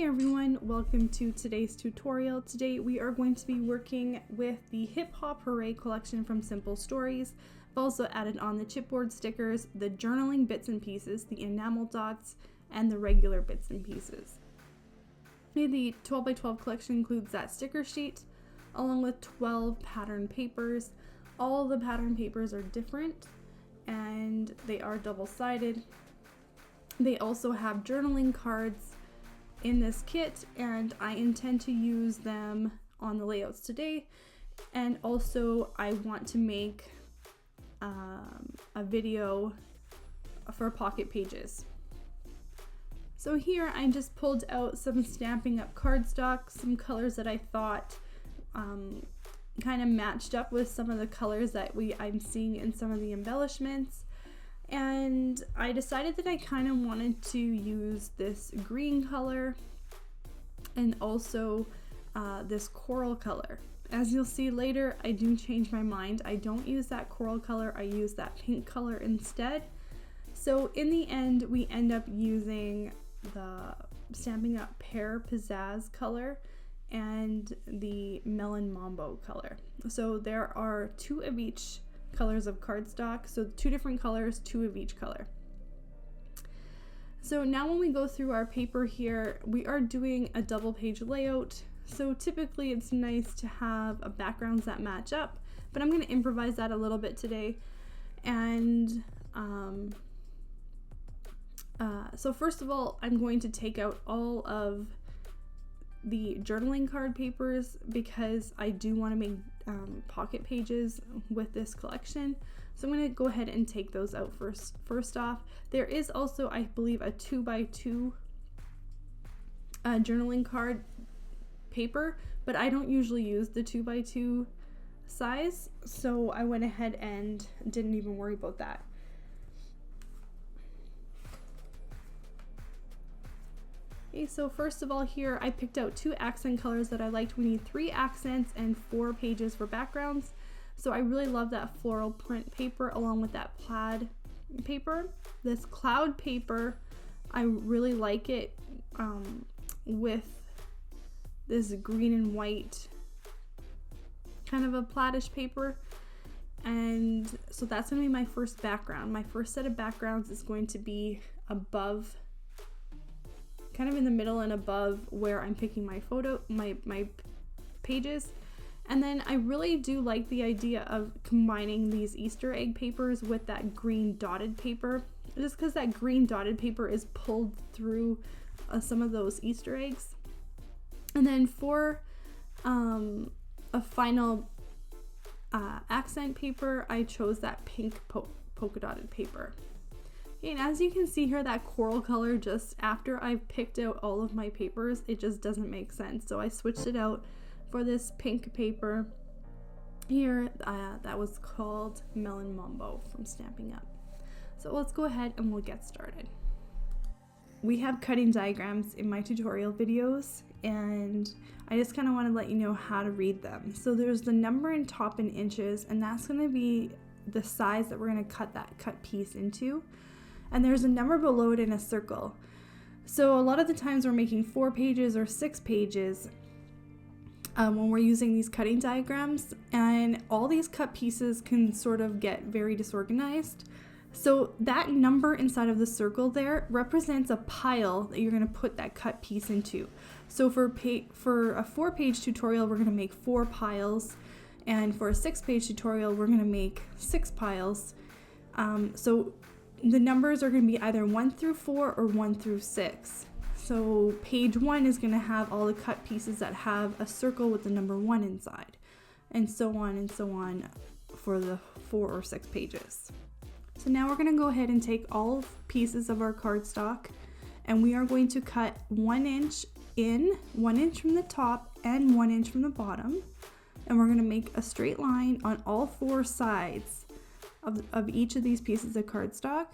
Hey everyone, welcome to today's tutorial. Today we are going to be working with the Hip Hop Hooray collection from Simple Stories. I've also added on the chipboard stickers, the journaling bits and pieces, the enamel dots, and the regular bits and pieces. The 12x12 collection includes that sticker sheet along with 12 pattern papers. All the pattern papers are different and they are double-sided. They also have journaling cards in this kit, and I intend to use them on the layouts today. And also I want to make a video for pocket pages. So here I just pulled out some Stampin' Up! Cardstock, some colors that I thought kind of matched up with some of the colors that I'm seeing in some of the embellishments. And I decided that I kind of wanted to use this green color and also this coral color. As you'll see later, I do change my mind. I don't use that coral color, I use that pink color instead. So in the end, we end up using the Stampin' Up! Pear Pizzazz color and the Melon Mambo color. So there are two of each colors of cardstock, so two different colors, two of each color. So now when we go through our paper here, we are doing a double page layout. So typically it's nice to have backgrounds that match up, but I'm going to improvise that a little bit today. And so first of all, I'm going to take out all of the journaling card papers because I do want to make pocket pages with this collection. So I'm going to go ahead and take those out first off. There is also, I believe, a 2x2 journaling card paper, but I don't usually use the 2x2 size, so I went ahead and didn't even worry about that. Okay, so first of all here, I picked out two accent colors that I liked. We need 3 accents and 4 pages for backgrounds. So I really love that floral print paper along with that plaid paper. This cloud paper, I really like it with this green and white kind of a plaid-ish paper. And so that's gonna be my first background. My first set of backgrounds is going to be above, kind of in the middle and above where I'm picking my my pages. And then I really do like the idea of combining these Easter egg papers with that green dotted paper, just because that green dotted paper is pulled through some of those Easter eggs. And then for a final accent paper, I chose that pink polka dotted paper. And as you can see here, that coral color, just after I've picked out all of my papers, it just doesn't make sense. So I switched it out for this pink paper here that was called Melon Mambo from Stampin' Up! So let's go ahead and we'll get started. We have cutting diagrams in my tutorial videos, and I just kind of want to let you know how to read them. So there's the number in top in inches, and that's going to be the size that we're going to cut that cut piece into. And there's a number below it in a circle. So a lot of the times we're making 4 pages or 6 pages when we're using these cutting diagrams, and all these cut pieces can sort of get very disorganized. So that number inside of the circle there represents a pile that you're going to put that cut piece into. So for a 4-page tutorial, we're going to make 4 piles, and for a 6-page tutorial, we're going to make 6 piles. So the numbers are going to be either 1 through 4 or 1 through 6. So page 1 is going to have all the cut pieces that have a circle with the number 1 inside, and so on for the 4 or 6 pages. So now we're going to go ahead and take all pieces of our cardstock, and we are going to cut 1 inch in, 1 inch from the top, and 1 inch from the bottom, and we're going to make a straight line on all 4 sides of each of these pieces of cardstock.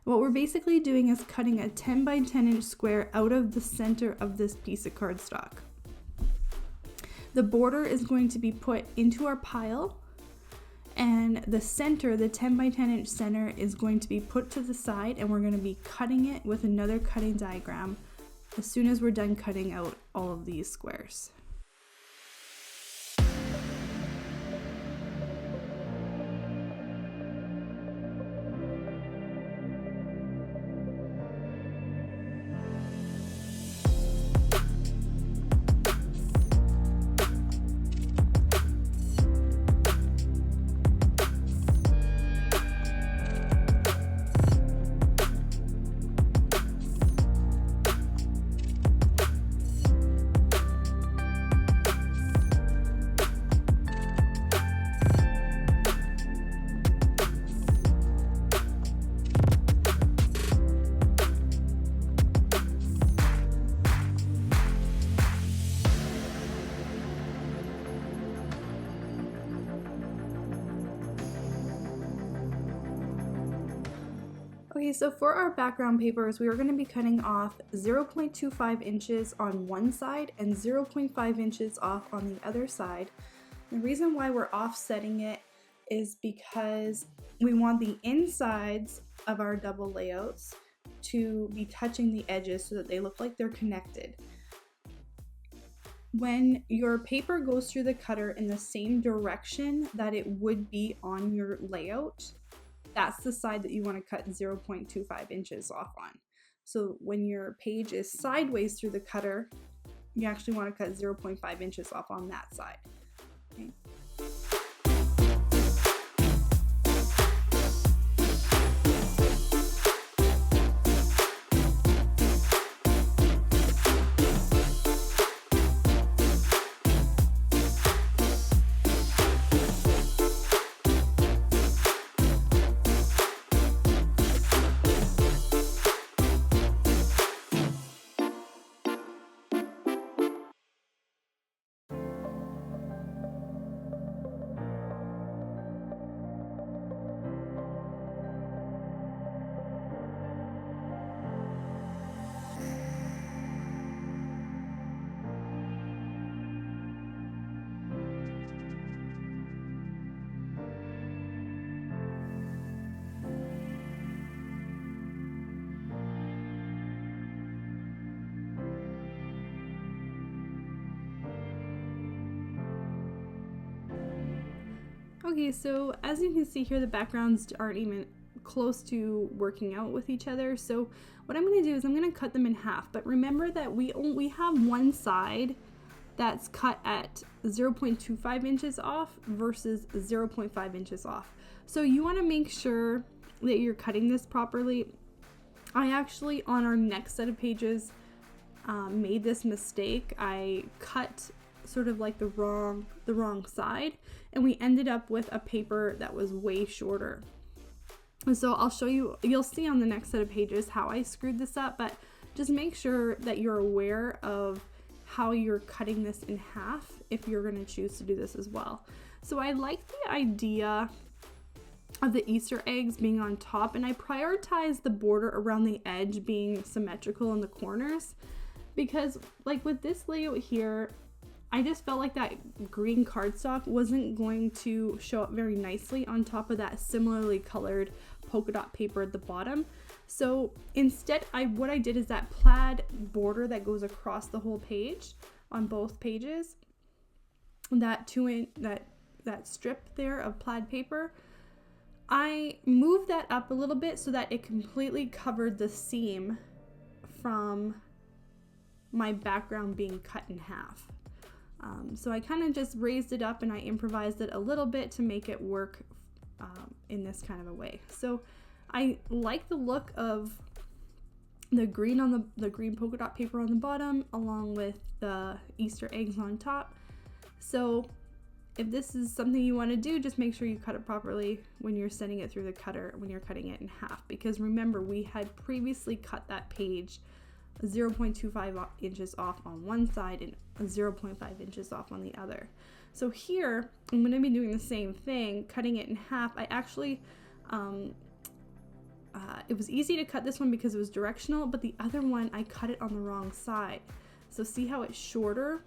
What we're basically doing is cutting a 10 by 10 inch square out of the center of this piece of cardstock. The border is going to be put into our pile, and the center, the 10 by 10 inch center, is going to be put to the side, and we're going to be cutting it with another cutting diagram as soon as we're done cutting out all of these squares. Okay, so for our background papers, we are going to be cutting off 0.25 inches on one side and 0.5 inches off on the other side. The reason why we're offsetting it is because we want the insides of our double layouts to be touching the edges so that they look like they're connected. When your paper goes through the cutter in the same direction that it would be on your layout, that's the side that you want to cut 0.25 inches off on. So when your page is sideways through the cutter, you actually want to cut 0.5 inches off on that side. Okay. Okay, so as you can see here, the backgrounds aren't even close to working out with each other. So what I'm going to do is I'm going to cut them in half. But remember that we have one side that's cut at 0.25 inches off versus 0.5 inches off. So you want to make sure that you're cutting this properly. I actually, on our next set of pages, made this mistake. I cut sort of like the wrong side, and we ended up with a paper that was way shorter. And so I'll show you, you'll see on the next set of pages how I screwed this up, but just make sure that you're aware of how you're cutting this in half if you're going to choose to do this as well. So I like the idea of the Easter eggs being on top, and I prioritize the border around the edge being symmetrical in the corners, because like with this layout here, I just felt like that green cardstock wasn't going to show up very nicely on top of that similarly colored polka dot paper at the bottom. So instead, what I did is that plaid border that goes across the whole page on both pages, that that strip there of plaid paper, I moved that up a little bit so that it completely covered the seam from my background being cut in half. So I kind of just raised it up and I improvised it a little bit to make it work in this kind of a way. So I like the look of the green on the green polka dot paper on the bottom, along with the Easter eggs on top. So if this is something you want to do, just make sure you cut it properly when you're sending it through the cutter, when you're cutting it in half, because remember, we had previously cut that page 0.25 inches off on one side and 0.5 inches off on the other. So here I'm going to be doing the same thing, cutting it in half. I actually it was easy to cut this one because it was directional, but the other one I cut it on the wrong side. So see how it's shorter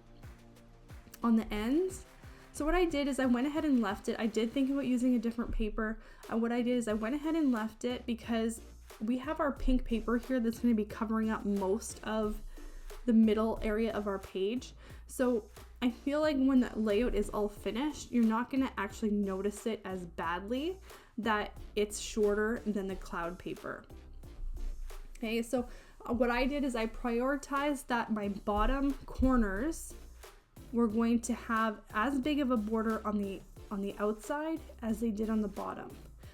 on the ends? So what I did is I went ahead and left it. I did think about using a different paper. What I did is I went ahead and left it because we have our pink paper here that's going to be covering up most of the middle area of our page. So I feel like when that layout is all finished, you're not gonna actually notice it as badly that it's shorter than the cloud paper. Okay, so what I did is I prioritized that my bottom corners were going to have as big of a border on the outside as they did on the bottom.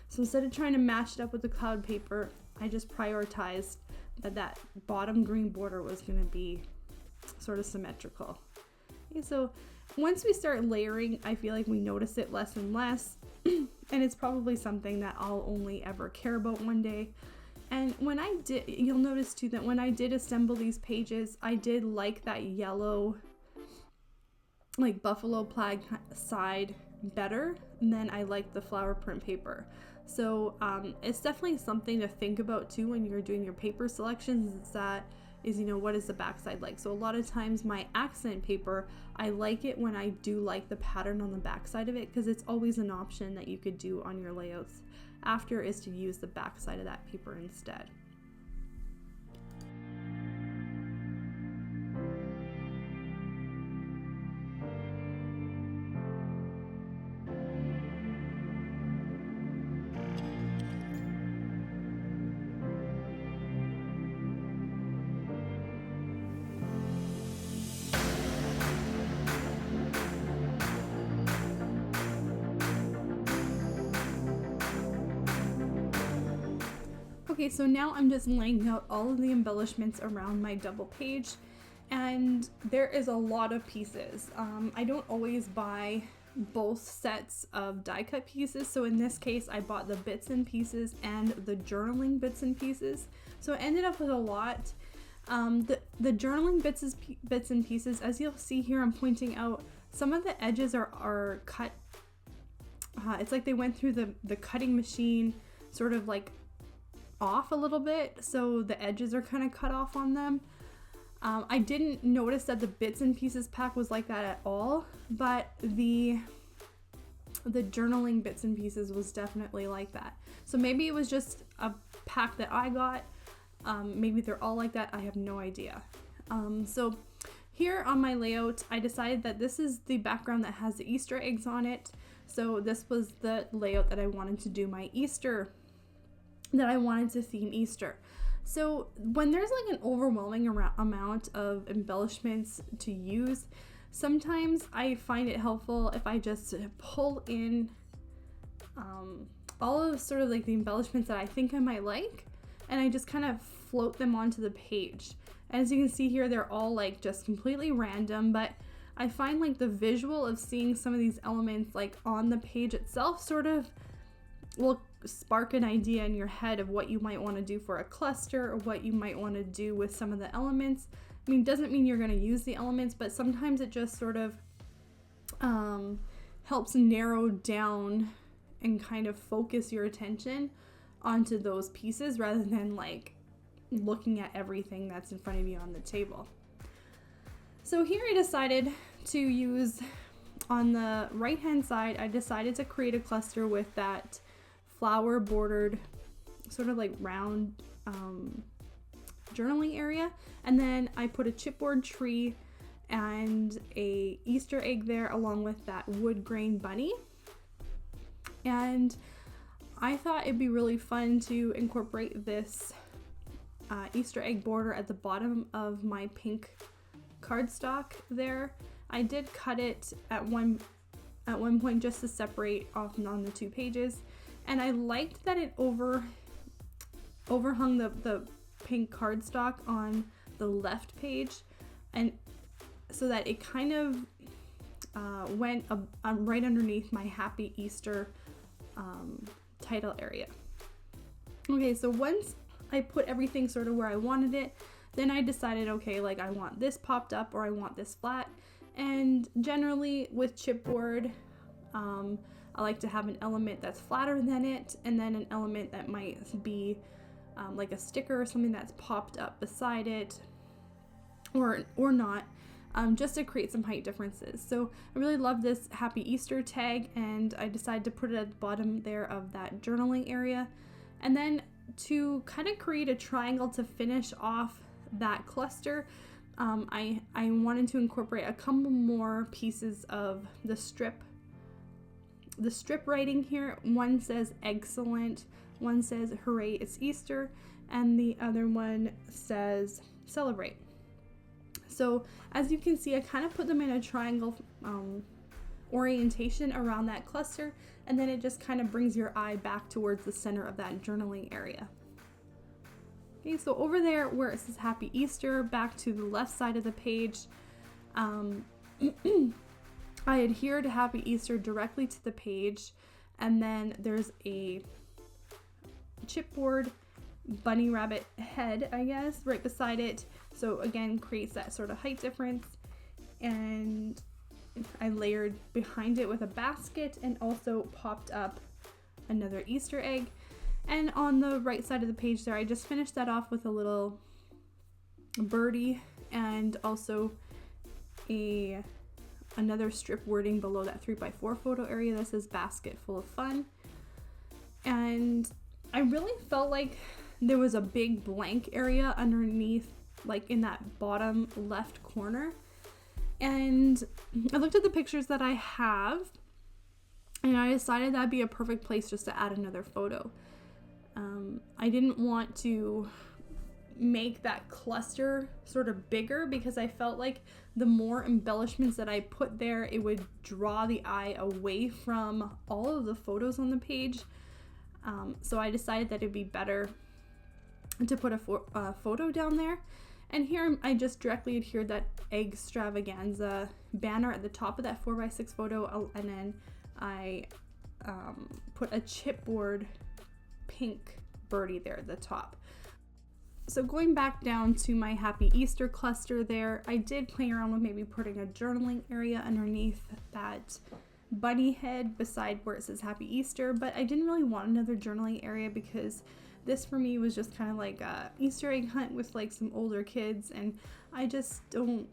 So instead of trying to match it up with the cloud paper, I just prioritized that bottom green border was going to be sort of symmetrical. Okay, so once we start layering, I feel like we notice it less and less, and it's probably something that I'll only ever care about one day. And when I did, you'll notice too that when I did assemble these pages, I did like that yellow, like buffalo plaid side better than I like the flower print paper. So it's definitely something to think about too when you're doing your paper selections, is what is the backside like. So a lot of times my accent paper, I like it when I do like the pattern on the backside of it, because it's always an option that you could do on your layouts after, is to use the backside of that paper instead. Okay, so now I'm just laying out all of the embellishments around my double page, and there is a lot of pieces. I don't always buy both sets of die cut pieces, so in this case I bought the bits and pieces and the journaling bits and pieces, so I ended up with a lot. The journaling bits and pieces, as you'll see here, I'm pointing out some of the edges are cut. It's like they went through the cutting machine sort of like off a little bit, so the edges are kind of cut off on them. I didn't notice that the bits and pieces pack was like that at all, but the journaling bits and pieces was definitely like that. So maybe it was just a pack that I got. Maybe they're all like that. I have no idea. So here on my layout, I decided that this is the background that has the Easter eggs on it. So this was the layout that I wanted to do my Easter, that I wanted to theme Easter. So when there's like an overwhelming amount of embellishments to use, sometimes I find it helpful if I just pull in all of sort of like the embellishments that I think I might like, and I just kind of float them onto the page. And as you can see here, they're all like just completely random, but I find like the visual of seeing some of these elements like on the page itself sort of will spark an idea in your head of what you might want to do for a cluster, or what you might want to do with some of the elements. I mean, doesn't mean you're going to use the elements, but sometimes it just sort of helps narrow down and kind of focus your attention onto those pieces rather than like looking at everything that's in front of you on the table. So here I decided to use, on the right hand side, I decided to create a cluster with that flower bordered sort of like round journaling area, and then I put a chipboard tree and a Easter egg there along with that wood grain bunny. And I thought it'd be really fun to incorporate this Easter egg border at the bottom of my pink cardstock there. I did cut it at one point just to separate off on the two pages, and I liked that it overhung the pink cardstock on the left page, and so that it kind of went right underneath my Happy Easter title area. Okay, so once I put everything sort of where I wanted it, then I decided, okay, like I want this popped up or I want this flat. And generally with chipboard, I like to have an element that's flatter than it, and then an element that might be like a sticker or something that's popped up beside it, or not, just to create some height differences. So I really love this Happy Easter tag, and I decided to put it at the bottom there of that journaling area. And then to kind of create a triangle to finish off that cluster, I wanted to incorporate a couple more pieces of the strip writing here. One says excellent, one says hooray, it's Easter, and the other one says celebrate. So as you can see, I kind of put them in a triangle orientation around that cluster, and then it just kind of brings your eye back towards the center of that journaling area. Okay, so over there where it says Happy Easter, back to the left side of the page, I adhered Happy Easter directly to the page, and then there's a chipboard bunny rabbit head, I guess, right beside it. So again, creates that sort of height difference. And I layered behind it with a basket and also popped up another Easter egg. And on the right side of the page there, I just finished that off with a little birdie and also another strip wording below that 3x4 photo area that says basket full of fun. And I really felt like there was a big blank area underneath, like in that bottom left corner. And I looked at the pictures that I have, and I decided that'd be a perfect place just to add another photo. I didn't want to make that cluster sort of bigger because I felt like the more embellishments that I put there, it would draw the eye away from all of the photos on the page. So I decided that it'd be better to put a photo down there. And here I just directly adhered that Extravaganza banner at the top of that 4x6 photo, and then I put a chipboard pink birdie there at the top. So going back down to my Happy Easter cluster there, I did play around with maybe putting a journaling area underneath that bunny head beside where it says Happy Easter, but I didn't really want another journaling area because this for me was just kind of like a Easter egg hunt with like some older kids, and I didn't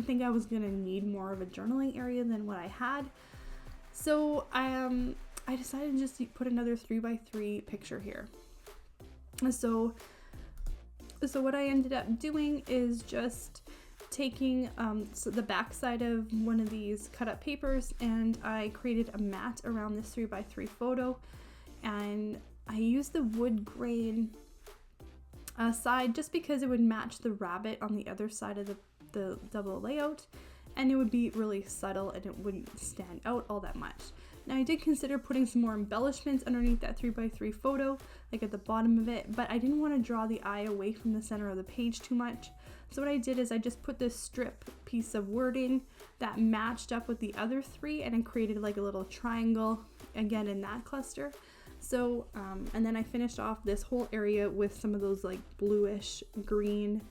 think I was gonna need more of a journaling area than what I had. So I decided to just put another 3x3 picture here. So what I ended up doing is just taking the back side of one of these cut up papers, and I created a mat around this 3x3 photo, and I used the wood grain side just because it would match the rabbit on the other side of the double layout, and it would be really subtle and it wouldn't stand out all that much. Now I did consider putting some more embellishments underneath that 3x3 photo, like at the bottom of it, but I didn't want to draw the eye away from the center of the page too much. So what I did is I just put this strip piece of wording that matched up with the other three, and I created like a little triangle again in that cluster. So, and then I finished off this whole area with some of those like bluish green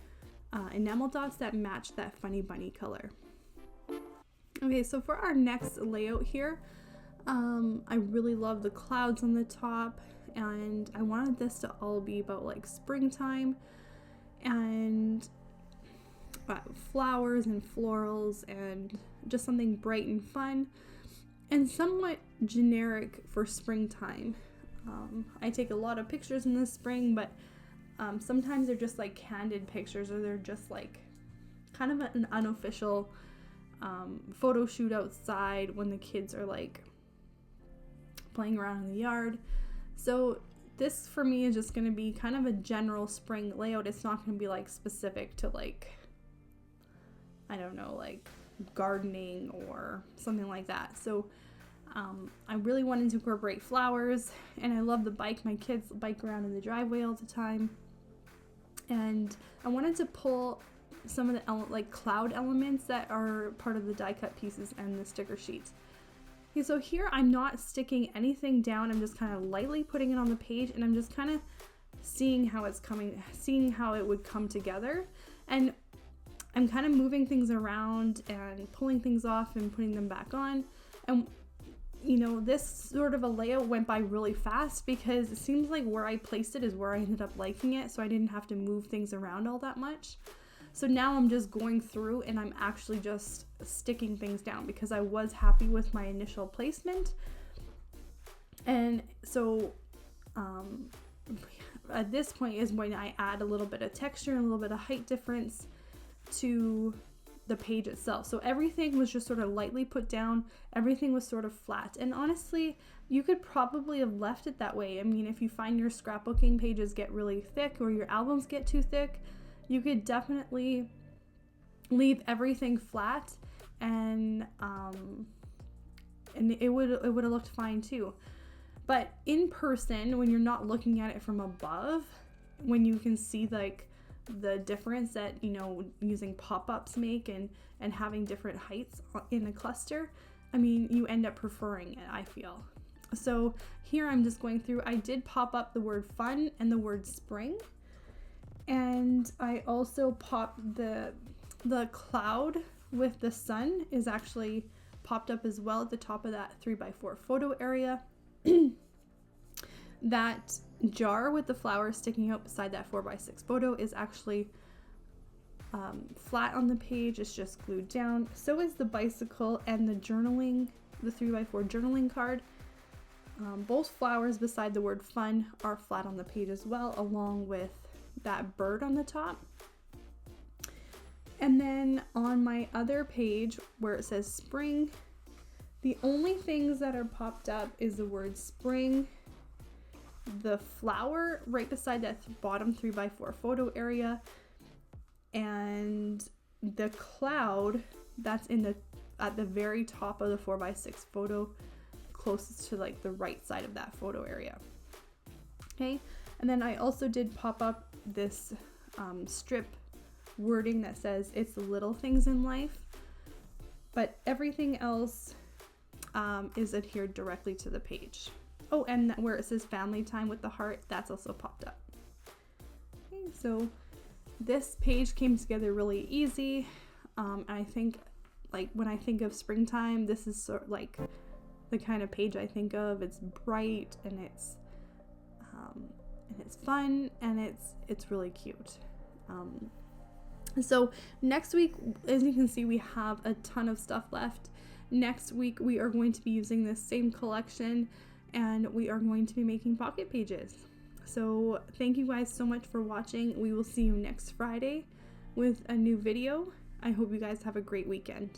enamel dots that match that funny bunny color. Okay, so for our next layout here, I really love the clouds on the top, and I wanted this to all be about like springtime and flowers and florals and just something bright and fun and somewhat generic for springtime. I take a lot of pictures in the spring, but sometimes they're just like candid pictures, or they're just like kind of an unofficial photo shoot outside when the kids are like playing around in the yard. So this for me is just going to be kind of a general spring layout. It's not going to be like specific to like, I don't know, like gardening or something like that. So I really wanted to incorporate flowers, and I love the bike. My kids bike around in the driveway all the time, and I wanted to pull some of the like cloud elements that are part of the die cut pieces and the sticker sheets. Okay, so here I'm not sticking anything down. I'm just kind of lightly putting it on the page, and I'm just kind of seeing how it would come together. And I'm kind of moving things around and pulling things off and putting them back on. And you know, this sort of a layout went by really fast because it seems like where I placed it is where I ended up liking it, so I didn't have to move things around all that much. So now I'm just going through and I'm actually just sticking things down because I was happy with my initial placement. And so at this point is when I add a little bit of texture and a little bit of height difference to the page itself. So everything was just sort of lightly put down. Everything was sort of flat. And honestly, you could probably have left it that way. I mean, if you find your scrapbooking pages get really thick or your albums get too thick, you could definitely leave everything flat, and it would have looked fine too. But in person, when you're not looking at it from above, when you can see like the difference that, you know, using pop-ups make and having different heights in a cluster, I mean, you end up preferring it, I feel. So here I'm just going through, I did pop up the word fun and the word spring, and I also popped the cloud with the sun is actually popped up as well at the top of that 3x4 photo area. That jar with the flowers sticking out beside that 4x6 photo is actually flat on the page. It's just glued down. So is the bicycle and the journaling, the 3x4 journaling card. Both flowers beside the word fun are flat on the page as well, along with that bird on the top. And then on my other page where it says spring, the only things that are popped up is the word spring, the flower right beside that bottom 3x4 photo area, and the cloud that's at the very top of the 4x6 photo, closest to like the right side of that photo area. Okay, and then I also did pop up this strip wording that says it's the little things in life, but everything else is adhered directly to the page. Oh, and where it says family time with the heart, that's also popped up. Okay, so this page came together really easy. I think, like, when I think of springtime, this is sort of like the kind of page I think of. It's bright and it's fun and it's really cute. So next week, as you can see, we have a ton of stuff left. Next week, we are going to be using this same collection, and we are going to be making pocket pages. So thank you guys so much for watching. We will see you next Friday with a new video. I hope you guys have a great weekend.